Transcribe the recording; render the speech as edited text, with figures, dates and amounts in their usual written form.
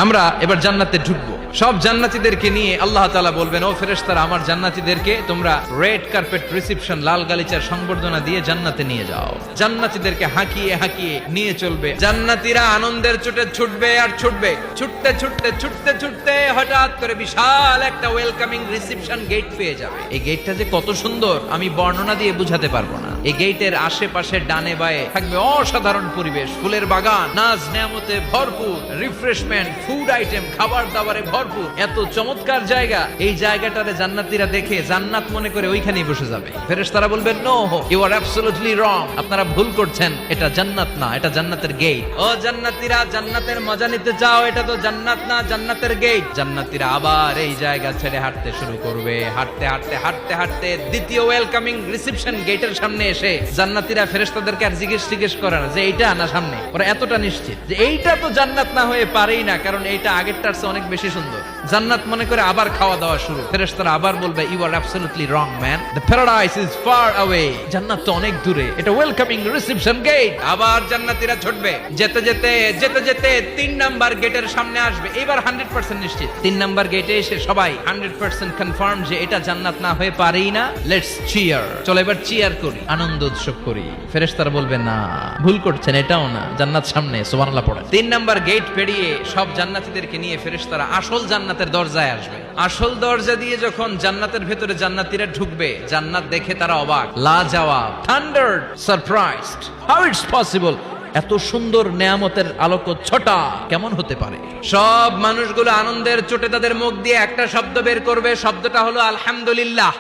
আমরা এবার জান্নাতে ঢুকবো। সব জান্নাতীদেরকে নিয়ে আল্লাহ তাআলা বলবেন, ও ফেরেশতারা, আমার জান্নাতীদেরকে তোমরা রেড কার্পেট রিসেপশন, লাল গালিচার সংবর্ধনা দিয়ে জান্নাতে নিয়ে যাও। জান্নাতীদেরকে হাঁকিয়ে হাঁকিয়ে নিয়ে চলবে। জান্নাতীরা আনন্দের চোটে ছুটবে আর ছুটবে। ছুটতে ছুটতে ছুটতে ছুটতে হঠাৎ করে বিশাল একটা ওয়েলকামিং রিসেপশন গেট পেয়ে যাবে। এই গেটটা যে কত সুন্দর আমি বর্ণনা দিয়ে বুঝাতে পারবো না। এই গেটের আশেপাশে ডানে বায়ে থাকবে অসাধারণ পরিবেশ, ফুলের বাগান, নাজ নেয়ামতে ভরপুর, রিফ্রেশমেন্ট, ফুড আইটেম, খাবার দাবারে ভরপুর। এত চমৎকার জায়গা। এই জায়গাটারে জান্নাতীরা দেখে জান্নাত মনে করে ওইখানেই বসে যাবে। ফেরেশতারা বলবেন, no, you are absolutely wrong, আপনারা ভুল করছেন, এটা জান্নাত না, এটা জান্নাতের গেট। ও জান্নাতীরা, জান্নাতের মজা নিতে চাও? এটা তো জান্নাত না, জান্নাতের গেট। জান্নাতীরা আবার এই জায়গা ছেড়ে হাঁটতে শুরু করবে। হাঁটতে হাঁটতে হাঁটতে হাঁটতে দ্বিতীয় ওয়েলকামিং রিসেপশন গেটের সামনে এসে জান্নাতীরা ফেরেশতাদেরকে আর জিজ্ঞেস করে না যে এইটা না সামনে। ওরা এতটা নিশ্চিত যে এইটা তো জান্নাত না হয়ে পারেই না, কারণ এইটা আগেরটার চেয়ে অনেক বেশি সুন্দর। জান্নাত মনে করে আবার খাওয়া দাওয়া শুরু। ফেরেশতারা আবার বলবে, you are absolutely wrong man, the paradise is far away. জান্নাত তো অনেক দূরে, এটা ওয়েলকামিং রিসেপশন গেট। আবার জান্নাতীরা ছুটবে। যেতে যেতে যেতে যেতে 3 নাম্বার গেটের সামনে আসবে। এবার 100% নিশ্চিত। 3 নাম্বার গেটে এসে সবাই 100% কনফার্ম যে এটা জান্নাত না হয়ে পারেই না। লেটস চিয়ার, চলো এবার চিয়ার করি, আনন্দ উৎসব করি। ফেরেশতারা বলবে, না, ভুল করছেন, এটাও না, জান্নাত সামনে, সুবহানাল্লাহ পড়ে। 3 নাম্বার গেট পেরিয়ে সব জান্নাতীদেরকে নিয়ে ফেরেশতারা আসল জান্নাতের দরজায় আসবে। আসল দরজা দিয়ে যখন জান্নাতের ভেতরে জান্নাতীরা ঢুকবে, জান্নাত দেখে তারা অবাক, লাজবাব, থান্ডার্ড, সারপ্রাইজড, হাউ ইটস পসিবল, এত সুন্দর নেয়ামতের আলোকচ্ছটা কেমন হতে পারে? সব মানুষগুলো আনন্দের চোটে তাদের মুখ দিয়ে একটা শব্দ বের করবে। শব্দটা হলো আলহামদুলিল্লাহ।